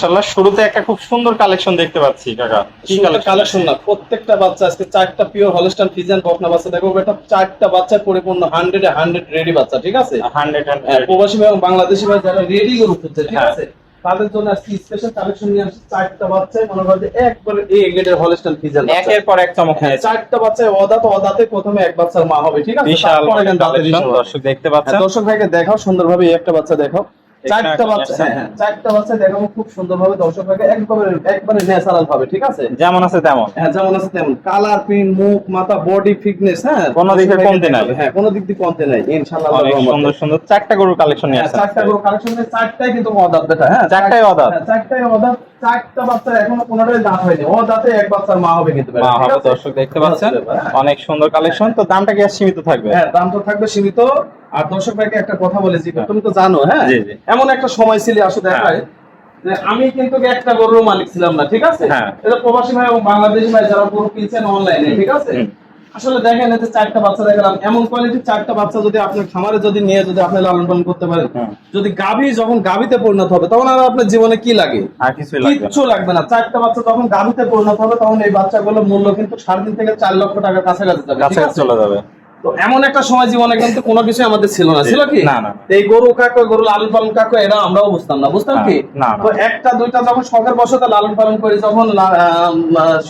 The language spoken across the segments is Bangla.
মাশাআল্লাহ, শুরুতে একটা খুব সুন্দর কালেকশন দেখতে পাচ্ছি কাকা। কি কালেকশন না, প্রত্যেকটা বাচ্চা আজকে চারটা পিওর হলস্টাইন ফ্রিজিয়ান বকনা বাচ্চা দেখো, এটা চারটা বাচ্চা পরিপূর্ণ 100 রেডি বাচ্চা, ঠিক আছে? 100 প্রবাসী ভাই এবং বাংলাদেশি ভাই যারা রেডি গরু খুঁজছে, ঠিক হ্যাঁ। আছে, তাদের জন্য আজকে স্পেশাল কালেকশন নিয়ে আসছে। চারটা বাচ্চায় মনে করেন যে একবারে এ গ্রেডের হলস্টাইন ফ্রিজিয়ান একের পর এক চমক হ্যাঁ, নিয়েছে। চারটা বাচ্চায় অদাতে প্রথমে এক বাচ্চার মা হবে, ঠিক আছে? বিশাল তারপরে কিন্তু দাঁতের কালেকশন হিসাব হবে। দর্শক দেখতে পাচ্ছেন। দর্শক ভাইকে দেখাও সুন্দরভাবে, এই একটা বাচ্চা দেখাও। এখানে চারটা একটা বাচ্চা, আছে। হ্যাঁ, চারটা বাচ্চা দেখাবো খুব সুন্দরভাবে দর্শক ভাইকে, একবারে ন্যাচারাল ভাবে, ঠিক আছে? যেমন আছে তেমন। হ্যাঁ, যেমন আছে তেমন, কালার, প্রিন্ট, মুখ, মাথা, বডি ফিটনেস, হ্যাঁ, কোনো দিকে কমতে নাই। হ্যাঁ, কোনো দিক দিয়ে কমতে নাই ইনশাআল্লাহ। অনেক সুন্দর সুন্দর চারটা গরুর কালেকশন নিয়ে হ্যাঁ, আসছেন। চারটা গরু কালেকশন, চারটাই কিন্তু অদাত বেটা, হ্যাঁ, চারটাই অদাত। হ্যাঁ, চারটাই অদাত। চারটা বাচ্চা এখনো কোনোটাই দাঁত হয়নি, অদাতে এক বাচ্চার মা হবে কিন্তু বেটা, মা ঠিক হবে আছে? দর্শক দেখতে পাচ্ছেন। হ্যাঁ। অনেক সুন্দর কালেকশন। তো দামটা কি আর সীমিত থাকবে? হ্যাঁ, দাম তো থাকবে সীমিত। আর দর্শক ভাইকে একটা কথা বলেছি, তুমি তো জানো, হ্যাঁ, জি, জি। এমন একটা সময় ছিল আসলে দেখায় যে আমি কিন্তু একটা গরুর মালিক ছিলাম না, ঠিক আছে? হ্যাঁ। এটা প্রবাসী ভাই এবং বাংলাদেশি ভাই যারা গরু কিনছেন অনলাইনে, ঠিক আছে? হুম। আসলে দেখেন, এতে চারটা বাচ্চা দেখলাম, এমন কোয়ালিটির চারটা বাচ্চা যদি আপনার খামারে যদি নিয়ে যদি আপনি লালন পালন করতে পারেন, হুম। যদি গাভী যখন গাভীতে পরিণত হবে, তখন আর আপনার জীবনে কি লাগে? আর কিছুই লাগবে না। কিচ্ছু লাগবে না। চারটা বাচ্চা যখন গাভীতে পরিণত হবে, তখন এই বাচ্চাগুলোর মূল্য কিন্তু 3.5 থেকে 4 লক্ষ টাকার কাছাকাছি যাবে, ঠিক কাছাকাছি আছে? চলে যাবে। তো এমন একটা সময় জীবনে কিন্তু কোনো কিছু আমাদের ছিল না, ছিল কি? না, না। এই গরু কাকা, গরু লালন পালন কাকা, এরা আমরাও বুঝতাম না, বুঝতাম কি? না, না। তো একটা দুইটা যখন শখের বশতে লালন পালন করে যখন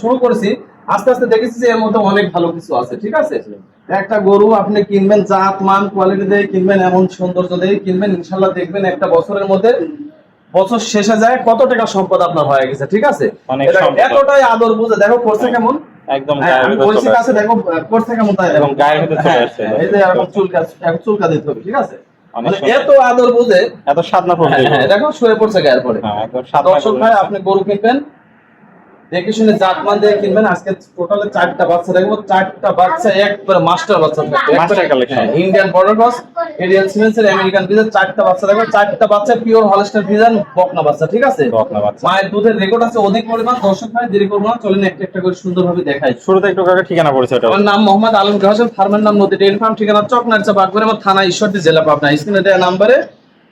শুরু করেছি, আস্তে আস্তে দেখেছি যে এর মধ্যে অনেক ভালো কিছু আছে, ঠিক আছে? একটা গরু আপনি কিনবেন, জাত মান কোয়ালিটি দিয়ে কিনবেন, এমন সৌন্দর্য দিয়ে কিনবেন, ইনশাল্লাহ দেখবেন একটা বছরের মধ্যে, বছর শেষে যায় কত টাকা সম্পদ আপনার হয়ে গেছে, ঠিক আছে? অনেক এটা সম্পদ। এতটাই আদর বুঝে দেখো করছে কেমন। একদম হ্যাঁ, গায়ের আমি ভিতর বলছি চলে কাছে আসছে। দেখো করছে কেমন, তাই এবং গায়ের ভিতর চলে হ্যাঁ, আসছে। এই যে এখন চুলকা দিতে হবে, ঠিক আছে? অনেক মানে সুন্দর। এত আদর বুঝে, এত সাধনা প্রভৃতি। হ্যাঁ, দেখো শুয়ে পড়ছে গায়ের পরে। হ্যাঁ, একদম সাধনা দর্শক ভাই, প্রভৃতি। আপনি গরু কিনবেন দেখে শুনে জাতমান দিয়ে কিনবেন। আজকে টোটালে চারটা বাচ্চা দেখবো, চারটা বাচ্চা একবারে মাস্টার বাচ্চা, master collection. Indian border cross, এরিয়াল সিমেন্সের আমেরিকান ফিজার, চারটা বাচ্চা দেখবো, চারটা বাচ্চা পিওর হলস্টাইন ফ্রিজিয়ান বকনা বাচ্চা, ঠিক আছে? বকনা বাচ্চা। মায়ের দুধের রেকর্ড আছে অধিক পরিমাণ। দর্শক ভাই দেরি করবো না, চলেন একটা একটা করে সুন্দরভাবে দেখাই। শুরুতে একটু কাকা ঠিকানা পড়েছে ওটা। আমার নাম মোহাম্মদ আলমগীর হোসেন, ফার্মের নাম নদী ডেইরি ফার্ম, ঠিকানা চকনারচা বাগবাড়ি, আমার থানা ঈশ্বরদী, জেলা পাবনা। স্ক্রিনে দেওয়া নাম্বারে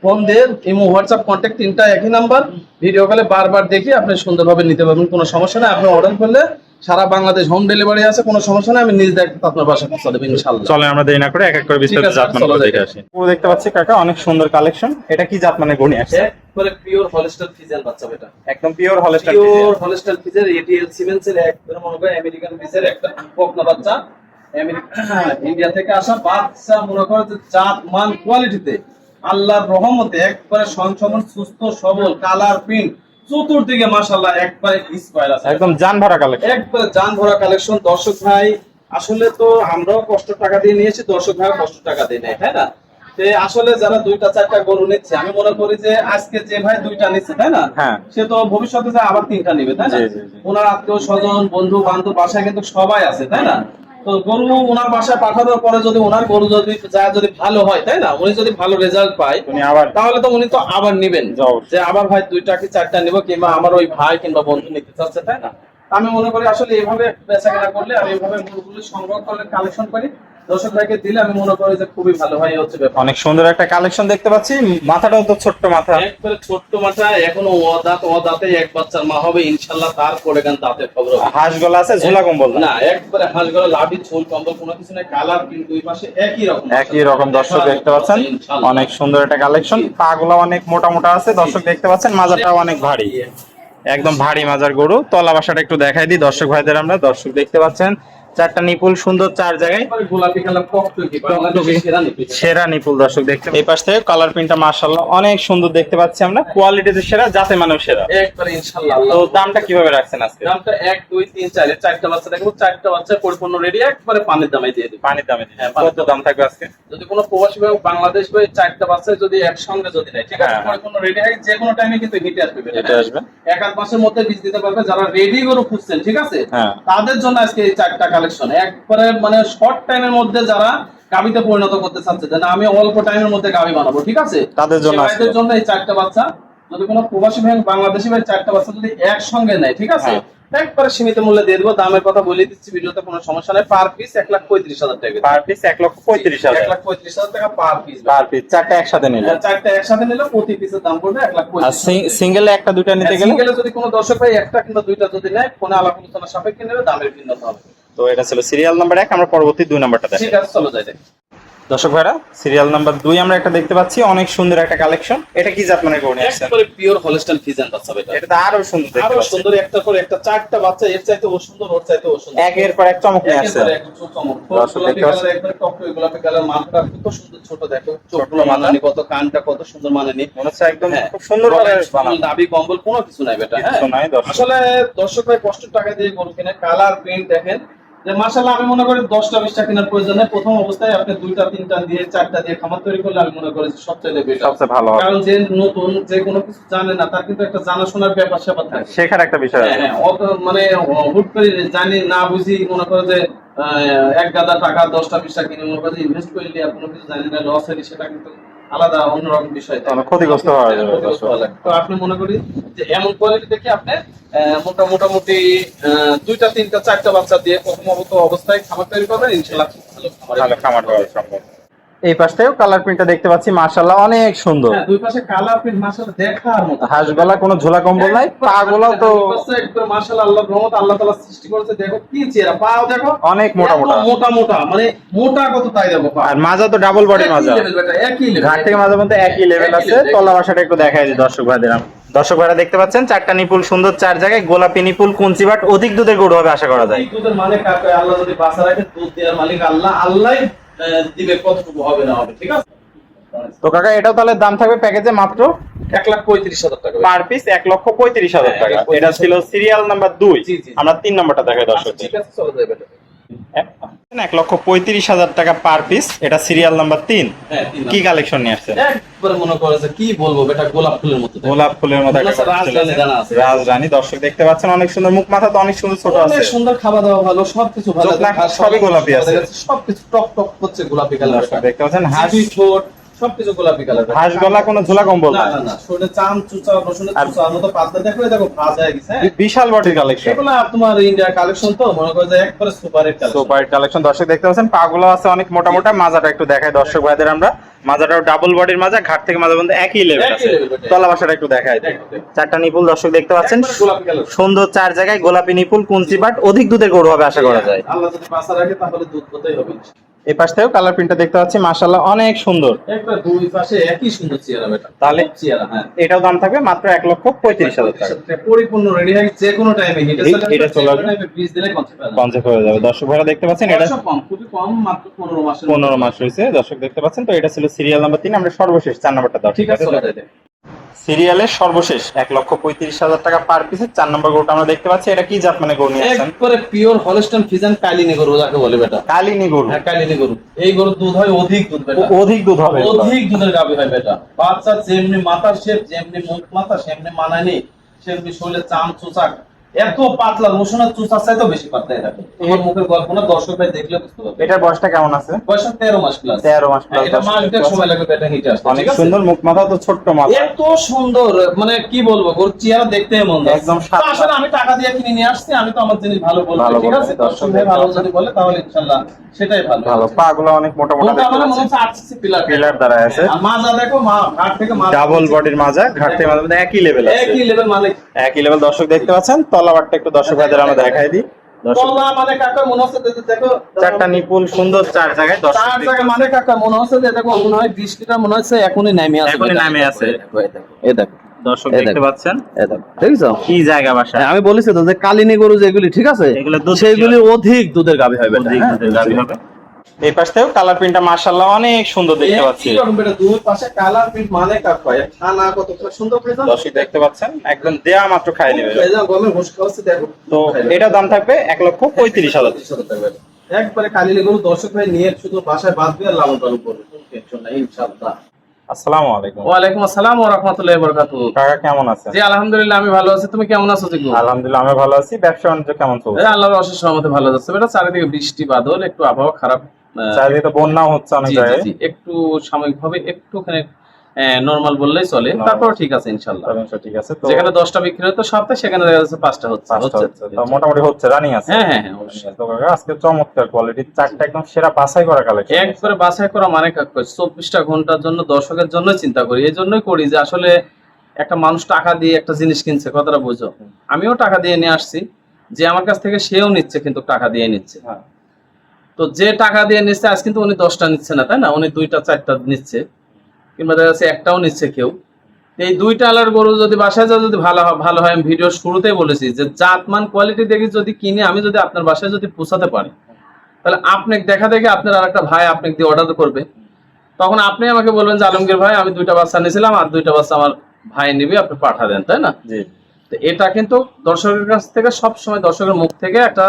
ফোন দিয়ে ইমো, হোয়াটসঅ্যাপ, কন্ট্যাক্ট তিনটা একই নাম্বার। ভিডিও কলে বারবার দেখি আপনি সুন্দরভাবে নিতে পারবেন, কোনো সমস্যা নেই। আপনি অর্ডার করলে সারা বাংলাদেশ হোম ডেলিভারি আছে, কোনো সমস্যা নেই। আমি নিজ দায়িত্বে আপনার বাসায় পৌঁছে দেবো ইনশাআল্লাহ। চলেন আমরা দেরি না করে এক এক করে বিস্তারিত ঠিক আছে, জাতমান চলো দেখে আসি। পুরো দেখতে পাচ্ছি কাকা, অনেক সুন্দর কালেকশন। এটা কি জাতমানের গরু নিয়ে আসছে? একবারে পিওর হলস্টাইন ফ্রিজিয়ান বাচ্চা বেটা, একদম pure Holstein pure Holstein Friesian, ATL সিমেন্সের একবারে মনে করে আমেরিকান ফ্রিজের একটা বকনা বাচ্চা, ইন্ডিয়া থেকে আসা বাচ্চা, মনে করো যে জাত মান কোয়ালিটিতে আল্লাহর রহমতে একবারে সংসমন, সুস্থ সবল, কালার প্রিন্ট চতুর্দিকে মাশাআল্লাহ একবারে স্কয়ার আছে, একদম জান ভরা কালেকশন। একবারে জান ভরা কালেকশন। দর্শক ভাই, আসলে তো আমরাও কষ্ট টাকা দিয়ে নিয়েছি, দর্শক ভাই কষ্ট টাকা দিয়ে নেয়, তাই না? তো আসলে যারা দুইটা চারটা গরু নিচ্ছে, আমি মনে করি যে আজকে যে ভাই দুইটা নিচ্ছে, তাই না, হ্যাঁ। সে তো ভবিষ্যতে যে আবার তিনটা নিবে, তাই না? জি, জি, জি। ওনার আত্মীয় স্বজন, বন্ধু বান্ধব, বাসায় কিন্তু সবাই আছে, তাই না? তো গরু ওনার বাসায় পাঠানোর পরে যদি ওনার গরু যদি ভালো হয়, তাই না, উনি যদি ভালো রেজাল্ট পায়, উনি আবার তাহলে তো উনি তো আবার নিবেন, জি, অবশ্যই। যে আবার ভাই দুইটা কি চারটা নিব, কিংবা আমার ওই ভাই কিংবা বন্ধু নিতে চাচ্ছে, তাই না? আমি মনে করি আসলে এইভাবে বেচাকেনা করলে, আমি এইভাবে গরুগুলো সংগ্রহ করলে, কালেকশন করি, দর্শক ভাইকে দিলে, আমি মনে করি যে খুবই ভালো হয়, হচ্ছে ব্যাপার। অনেক সুন্দর একটা কালেকশন দেখতে পাচ্ছি। মাথাটাও তো ছোট্ট মাথা। একবারে ছোট্ট মাথা, এখনো অদাতে এক বাচ্চার মা হবে ইনশাআল্লাহ, তারপরে গান দাঁতের খবর হবে। হাঁস গলা আছে, ঝোলা কম্বল না। না, একবারে হাঁস গলা, লাভি, ঝোল, কম্বল, কোনো কিছু নাই। কালার কিন্তু দুই পাশে একই রকম, একই রকম দর্শক দেখতে পাচ্ছেন। অনেক সুন্দর একটা কালেকশন। পা গুলো অনেক মোটা মোটা আছে দর্শক দেখতে পাচ্ছেন। মাজাটাও অনেক ভারী, একদম ভারী মাজার গরু। তলা বাসাটা একটু দেখাই দিই দর্শক ভাইদের আমরা। দর্শক দেখতে পাচ্ছেন চারটা নিপুল সুন্দর, চার জায়গায় একবারে গোলাপি কালার, টকটকি, বাংলাদেশের সেরা নিপি। সেরা নিপুল দর্শক দেখতে। এই পাশ থেকে কালার প্রিন্টটা মাশাআল্লাহ অনেক সুন্দর দেখতে পাচ্ছি আমরা। কোয়ালিটিতে সেরা, জাতে মানেও সেরা। একবারে ইনশাআল্লাহ। তো দামটা কিভাবে রাখছেন আজকে? দামটা 1 2 3 4 এর চারটা বাচ্চা দেখবো, চারটা বাচ্চা পরিপূর্ণ রেডি, একবারে পানির দামে দিয়ে দিই। পানির দামে দিচ্ছেন। হ্যাঁ, কত দাম থাকবে আজকে? যদি কোনো প্রবাসী ভাই বাংলাদেশ ভাই চারটা বাচ্চা যদি একসঙ্গে যদি নেয়, ঠিক আছে, হ্যাঁ। পরিপূর্ণ রেডি হয়, যে কোনো টাইমে কিন্তু হিটে আসবে, হিটে আসবে। এক আধ মাসের মধ্যে বীজ দিতে পারবে। যারা রেডি গরু খুঁজছেন, ঠিক আছে, হ্যাঁ। তাদের জন্য আজকে এই চারটা কালেকশন, একবারে মানে শর্ট টাইমের মধ্যে যারা গাবিতে পরিণত করতে চাচ্ছে, যে না আমি অল্প টাইমের মধ্যে গাবি বানাবো, ঠিক আছে, তাদের জন্য সে ভাইদের জন্য এই চারটা বাচ্চা। যদি কোনো প্রবাসী ভাই বাংলাদেশি ভাই চারটা বাচ্চা যদি একসঙ্গে নেয়, ঠিক আছে, হ্যাঁ। একবারে সীমিত মূল্যে দিয়ে দেবো। দামের কথা বলে দিচ্ছি ভিডিওতে, কোনো সমস্যা নেই। পার পিস 1,35,000 টাকা। Per piece 1,35,000। 1,35,000 টাকা পার পিস। পার পিস চারটা একসাথে নিলে, চারটা একসাথে নিলে প্রতি পিসের দাম পড়বে 1,35,000। আর সিঙ্গেলে একটা দুইটা নিতে গেলে, সিঙ্গেলে যদি কোনো দর্শক ভাই একটা কিংবা দুইটা যদি নেয়, ফোনে আলাপ আলোচনা সাপেক্ষে নেবে, দামের ভিন্নতা হবে। তো এটা ছিল সিরিয়াল নাম্বার 1। আমরা পরবর্তী 2 নাম্বারটা দেখি। ঠিক আছে, চলো যাই দেখি। দর্শক ভাইরা, সিরিয়াল নাম্বার 2 আমরা একটা দেখতে পাচ্ছি, অনেক সুন্দর একটা কালেকশন। এটা কি জাত মানে গরু নিয়ে আসছেন? একবারে পিওর হলস্টাইন ফ্রিজিয়ান বাচ্চা বেটা। এটা তো আরো সুন্দর দেখতে আরো পাচ্ছি। সুন্দর, একটা করে একটা, চারটা বাচ্চা, এর চাইতে ও সুন্দর, ওর চাইতে ও সুন্দর, একের পর এক চমক নিয়ে আসছে। একেবারে এক চমক। দর্শক গোলাপি দেখতে পাচ্ছেন। কালার, একবারে টকটকে গোলাপি কালার। মাথাটা কত সুন্দর ছোট, দেখো চোখগুলো ছোট মাথা। মানানি কত, কানটা কত সুন্দর মানানি। মনে হচ্ছে একদম হ্যাঁ, খুব সুন্দর ভাবে বানানো। নাভি কম্বল কোনো কিছু নাই বেটা। হ্যাঁ, কিছু নাই দর্শক। আসলে দর্শক ভাই কষ্ট টাকা দিয়ে গরু কিনে, কালার প্রিন্ট দেখেন যে মাশাআল্লাহ। আমি মনে করি 10টা 20টা কেনার প্রয়োজন নেই। প্রথম অবস্থায় আপনি 2টা 3টা দিয়ে 4টা দিয়ে খামার তৈরি করলে আমি মনে করি সবচেয়ে বেটার, সবচেয়ে ভালো হবে। কারণ যে নতুন, যে কোনো কিছু জানে না, তার কিন্তু একটা জানাশোনার ব্যাপার স্যাপার থাকে। শেখার একটা বিষয় আছে। হ্যাঁ, অত মানে হুট করে জানি না বুঝি মনে করে যে এক গাদা টাকা 10টা 20টা কিনে মনে করে ইনভেস্ট করলে আর কোনো কিছু জানি না, লস হলে সেটা কিন্তু আলাদা অন্যরকম বিষয়। তাহলে ক্ষতিগ্রস্ত হওয়া যাবে। ক্ষতিগ্রস্ত হওয়া লাগে। তো আপনি মনে করি যে এমন কোয়ালিটি দেখে আপনি মোটামুটি 2টা 3টা 4টা বাচ্চা দিয়ে প্রথম অবস্থায় খামার তৈরি করবেন, ইনশাআল্লাহ ভালো খামার হওয়া সম্ভব। এই পাশটাও কালার প্রিন্টটা দেখতে পাচ্ছি, মাশাআল্লাহ অনেক সুন্দর। হ্যাঁ, দুই পাশে কালার প্রিন্ট মাশাআল্লাহ দেখার মতো। হাঁস গলা, কোনো ঝোলা কম্বল নাই, পা গুলাও তো একদম মাশাআল্লাহ, আল্লাহর রহমত, আল্লাহ তাআলা সৃষ্টি করেছে। দেখো কি চেহারা, পাও দেখো অনেক মোটা মোটা। মোটা মোটা, মানে মোটা কত তাই দেখো পা। আর মাজা তো ডাবল বডি মাজা, একই level বেটা, একই level। ঘাট থেকে মাজা পর্যন্ত একই লেভেল আছে। তলা বাসাটা একটু দেখাই দিই দর্শক ভাইদের। দর্শক ভাইরা দেখতে পাচ্ছেন, চারটা নিপুল সুন্দর, 4 জায়গায় গোলাপি নিপুল, কুঞ্চি বাট, অধিক দুধের গরু হবে আশা করা যায়। এই দুধের মানে কাকে আল্লাহ যদি বাঁচা রাখে, দুধ দেওয়ার মালিক আল্লাহ, আল্লাহই দিবে কতটুকু হবে না হবে। ঠিক আছে, তো কাকা এটাও তাহলে দাম থাকবে প্যাকেজে মাত্র 1,35,000 টাকা। পার পিস 1,35,000 টাকা। হ্যাঁ, এটা ছিল সিরিয়াল নাম্বার 2। জি, জি। আমরা 3 নাম্বারটা দেখাই দর্শক। ঠিক আছে, চলো যাই বেটা। 1,35,000 টাকা পার পিস। এটা সিরিয়াল নাম্বার 3। হ্যাঁ, কি কালেকশন নিয়ে আসছেন? একবার মনে করে যে কি বলবো বেটা, গোলাপ ফুলের মতো দেখো। গোলাপ ফুলের মতো একটা মনে হচ্ছে রাজরানী দানা আছে। রাজরানী। দর্শক দেখতে পাচ্ছেন, অনেক সুন্দর মুখ, মাথা তো অনেক সুন্দর ছোট আছে। অনেক সুন্দর, খাওয়া দাওয়া ভালো, সবকিছু ভালো। চোখ নাক সবই গোলাপি আছে। সবকিছু টক টক হচ্ছে গোলাপি কালার। দর্শক দেখতে পাচ্ছেন, হাঁস হাসি ঠোঁট সবকিছু গোলাপি কালার। হাঁস গলা, কোনো ঝোলা কম্বল না নাই। না না, শরীরে চাম চুচা, রসুনের চুচা মতো পাতলা, দেখো দেখো ভাজ হয়ে গেছে। হ্যাঁ, বিশাল বডির কালেকশন। এগুলা তোমার ইন্ডিয়া কালেকশন, তো মনে করো যে একবারে super hit collection. Super collection. দর্শক দেখতে পাচ্ছেন, পাগুলো আছে অনেক মোটা মোটা। মাজাটা একটু দেখায় দর্শক ভাইদের আমরা। মাজাটাও ডাবল বডির মাজা, ঘাট থেকে মাজা পর্যন্ত একই লেভেল আছে। একই level, তলা বাসাটা একটু দেখায় দিই। দেখো, দেখো। চারটা নিপুল দর্শক দেখতে পাচ্ছেন, একবারে গোলাপি কালার। সুন্দর 4 জায়গায় গোলাপি নিপুল, কুঞ্চি বাট, অধিক দুধের গরু হবে আশা করা যায়। আল্লাহ যদি বাঁচা রাখে তাহলে দুধ হতেই হবে। এই পাশ থেকেও কালার প্রিন্টটা দেখতে পাচ্ছি, মাশাআল্লাহ অনেক সুন্দর। একবার দুই পাশে একই সুন্দর চেহারা বেটা। তাহলে চেহারা, হ্যাঁ, এটাও দাম থাকবে মাত্র 1,35,000 টাকা। পরিপূর্ণ রেডি হয়ে যে কোনো টাইমে হিটে হিটে চলে আসবে। টাইমে বীজ দিলে কনসেপ্ট হবে। কনসেপ্ট হয়ে যাবে। দর্শক ভাইরা দেখতে পাচ্ছেন, এটা কম, খুবই কম, মাত্র 15 মাসের। 15 মাস হয়েছে। দর্শক দেখতে পাচ্ছেন, তো এটা ছিল সিরিয়াল নাম্বার 3। আমরা সর্বশেষ 4 নাম্বারটা দর্শক ঠিক আছে, চলে যাই। সিরিয়ালের সর্বশেষ 1,35,000 টাকা পার পিসে 4 নম্বর গরুটা আমরা দেখতে পাচ্ছি। এটা কি জাত মানে গরু নিয়ে আসছেন? একবারে পিওর হলস্টাইন ফ্রিজিয়ান কালিনী গরু যাকে বলে বেটা। কালিনী গরু। হ্যাঁ, কালিনী গরু। এই গরুর দুধ হয় অধিক দুধ বেটা। অধিক দুধ হবে এগুলো। অধিক দুধের গাভী হয় বেটা। বাচ্চা যেমনি মাথার শেপ, যেমনি মুখ মাথা, সেমনি মানানি, সেমনি শরীরে চাম চুচাক, এত পাতলা, রসুনের চুচার চাইতেও বেশি পাতলা। এটা তোমার মুখের গল্প না, দর্শক ভাই দেখলে বুঝতে পারবে। এটার বয়সটা কেমন আছে? বয়স 13 মাস প্লাস। 13 মাস প্লাস। এটা মাস দেড় সময় লাগবে বেটা হিটে আসতে। অনেক ঠিক আছে? সুন্দর মুখ, মাথা তো ছোট্ট মাথা। এত সুন্দর, মানে কি বলবো, গরুর চেহারা দেখতে মন যায়। একদম তো সাদা। আসলে আমি টাকা দিয়ে কিনে নিয়ে আসছি, আমি তো আমার জিনিস ভালো বলবো। ভালো ঠিক বলবো, আছে, দর্শক দর্শক ভালো যদি বলে তাহলে ইনশাআল্লাহ সেটাই ভালো। ভালো। পা গুলো অনেক মোটা মোটা ওটা দেখতে মানে মনে পাচ্ছি। হচ্ছে আরসিসি পিলার পিলার দ্বারা আছে। আর মাজা দেখো, ঘাট থেকে মাজা ডাবল বডির মাজা, ঘাট থেকে মাজা পর্যন্ত একই লেভেল আছে। একই লেভেল, মানে একই লেভেল। দর্শক দেখতে পাচ্ছেন, তলাবারটা একটু দর্শক ভাইদের আমরা দেখাই দিই। দর্শক তলা মানে কাকা মনে হচ্ছে যে দেখো, চারটা নিপুল সুন্দর 4 জায়গায়। দর্শক চার দেখতে জায়গা মানে কাকা মনে হচ্ছে যে দেখো, মনে হয় 20 লিটার মনে হচ্ছে এখনই নামে আছে। এখনই নামে আছে। এই দেখো, দর্শক এই দেখতে দেখো। পাচ্ছেন, এই দেখো, ঠিক আছে। কি জায়গা বাসা। আমি বলেছি তো যে কালিনী গরু যেগুলি, ঠিক আছে, এগুলো দুধ সেগুলি অধিক দুধের গাভী হবে। অধিক দুধের গাভী হবে। এই পাশ থেকেও কালার প্রিন্টটা মাশাআল্লাহ অনেক সুন্দর দেখতে পাচ্ছি। এরকম বেটা দুই পাশে কালার প্রিন্ট মানে কাকা খানা কত সুন্দর করে দাও। দর্শক দেখতে পাচ্ছেন, একদম দেয়া মাত্র খাই নেবে। এই যে গমের হুঁশ খাওয়াচ্ছে দেখো। তো এটা দাম থাকবে 1,35,000। একবারে কালিনী গরু দর্শক ভাই নিয়ে শুধু বাসায় বাঁধবে আর লালন পালন করবে, কোনো টেনশন নাই ইনশাআল্লাহ। আসসালামু আলাইকুম। ওয়ালাইকুম আসসালাম ওয়া রাহমাতুল্লাহি ওয়া বারাকাতুহু। কাকা কেমন আছেন? জি আলহামদুলিল্লাহ, আমি ভালো আছি। তুমি কেমন আছো জিগু? আলহামদুলিল্লাহ আমি ভালো আছি। ব্যবসা বাণিজ্য কেমন চলছে? এই আল্লাহর অশেষ রহমতে ভালো যাচ্ছে বেটা। চারিদিকে বৃষ্টি বাদল, একটু আবহাওয়া খারাপ। চারিদিকে তো বন্যা হচ্ছে অনেক জি, জি, জায়গায়। জি, একটু সাময়িকভাবে একটুখানি নরমাল বললেই চলে, Normal। তারপর ঠিক আছে ইনশাল্লাহ। ঠিক আছে। তো যেখানে 10টা বিক্রি হতো সপ্তাহে, সেখানে দেখা যাচ্ছে 5টা হচ্ছে। পাঁচটা হচ্ছে, তো মোটামুটি হচ্ছে, রানিং আছে। হ্যাঁ হ্যাঁ হ্যাঁ, অবশ্যই। তো কাকা আজকে চমৎকার কোয়ালিটি, চারটা একদম সেরা বাছাই করা কালেকশন। একবারে বাছাই করা মানে কাজ, 24টা ঘন্টার জন্য দর্শকের জন্য চিন্তা করি, এই জন্যই করি যে আসলে একটা মানুষ টাকা দিয়ে একটা জিনিস কিনছে, কথাটা বুঝো। আমিও টাকা দিয়ে নিয়ে আসছি, যে আমার কাছ থেকে সেও নিচ্ছে, কিন্তু টাকা দিয়ে নিচ্ছে। হ্যাঁ। তো যে টাকা দিয়ে নিচ্ছে আজ কিন্তু উনি 10টা নিচ্ছে না, তাই না? উনি 2টা 4টা নিচ্ছে, কিংবা দেখা যাচ্ছে একটাও নিচ্ছে কেউ। এই 2টা আলার গরু যদি বাসায় যায়, যদি ভালো হয়, আমি ভিডিওর শুরুতেই বলেছি যে জাতমান কোয়ালিটি দেখে যদি কিনে আমি যদি আপনার বাসায় যদি পৌঁছাতে পারি, তাহলে আপনি দেখা দেখে আপনার আর একটা ভাই আপনাকে দিয়ে অর্ডার করবে, তখন আপনি আমাকে বলবেন যে আলমগীর ভাই আমি 2টা বাচ্চা নিয়েছিলাম, আর 2টা বাচ্চা আমার ভাই নিবি, আপনি পাঠা দেন, তাই না? জি। তো এটা কিন্তু দর্শকের কাছ থেকে সবসময়, দর্শকের মুখ থেকে একটা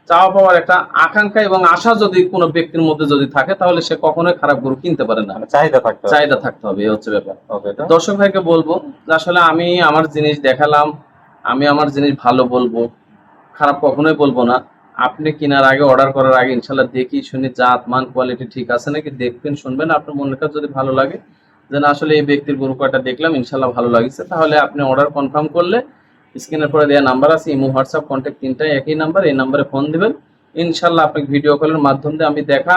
চাওয়া পাওয়ার একটা আকাঙ্ক্ষা এবং আশা যদি কোনো ব্যক্তির মধ্যে যদি থাকে, তাহলে সে কখনোই খারাপ গরু কিনতে পারে না। মানে চাহিদা থাকতে হবে। চাহিদা থাকতে হবে, এই হচ্ছে ব্যাপার। ওকে। দর্শক ভাইকে বলবো যে আসলে আমি আমার জিনিস দেখালাম, আমি আমার জিনিস ভালো বলবো, খারাপ কখনোই বলবো না। আপনি কেনার আগে, অর্ডার করার আগে ইনশাল্লাহ দেখি শুনি জাত মান কোয়ালিটি ঠিক আছে নাকি দেখবেন, শুনবেন। আপনার মনের কাছে যদি ভালো লাগে যে না আসলে এই ব্যক্তির গরু কয়টা দেখলাম ইনশাল্লাহ ভালো লাগছে, তাহলে আপনি অর্ডার কনফার্ম করলে স্ক্রিনের পরে দেওয়া নাম্বার আছে, ইমো হোয়াটসঅ্যাপ কন্ট্যাক্ট তিনটাই একই নাম্বার, এই নাম্বারে ফোন দিবেন। ইনশাল্লাহ আপনাকে ভিডিও কলের মাধ্যম দিয়ে আমি দেখা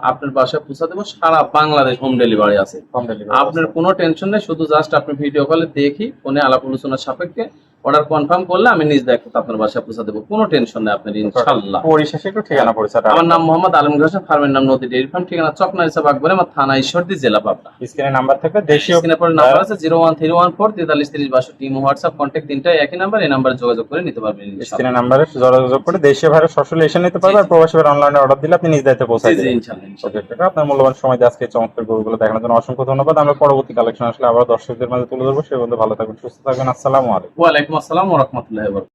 আপনার বাসায় পৌঁছা দেবো। সারা বাংলাদেশ হোম ডেলিভারি আছে, হোম ডেলিভারি আপনার কোনো টেনশন নেই। শুধু জাস্ট আপনি ভিডিও কলে দেখি, ফোনে আলাপ আলোচনার সাপেক্ষে অর্ডার কনফার্ম করলে আমি নিজ দায়িত্ব আপনার বাসায় পৌঁছা দেবো, কোনো টেনশন নেই আপনার ইনশাল্লাহ। পরিশেষে একটু ঠিকানা পরিচয়। আমার নাম মোহাম্মদ আলমগীর হোসেন, ফার্মের নাম নদী ডেইরি ফার্ম, ঠিকানা চকনা ইসা বাগবাড়ি, আমার থানা ঈশ্বরদী, জেলা পাবনা। স্ক্রিনে নাম্বার থাকবে, দেশীয় স্ক্রিনের পরে নাম্বার আছে 01314433062, ইমো হোয়াটসঅ্যাপ কন্ট্যাক্ট তিনটাই একই নাম্বার, এই নাম্বারে যোগাযোগ করে নিতে পারবেন ইনশাআল্লাহ। স্ক্রিনে নাম্বারে যোগাযোগ করে দেশীয় ভাইরা সরাসরি এসে নিতে পারবে, আর প্রবাসী ভাইরা অনলাইনে অর্ডার দিলে আপনি নিজ দায়িত্বে পৌঁছায় জি জি দিবেন। ইনশাআল্লাহ। ওকে কাকা, আপনার মূল্যবান সময় দিয়ে আজকে এই চমৎকার গরুগুলো দেখানোর জন্য অসংখ্য ধন্যবাদ। আমরা পরবর্তী কালেকশন আসলে আবার দর্শকদের মাঝে তুলে ধরবো। সে পর্যন্ত ভালো থাকবেন, সুস্থ থাকবেন। আসসালামু আলাইকুম। ওয়ালাইকুম আসসালাম ওয়া রাহমাতুল্লাহি ওয়া বারাকাতুহু।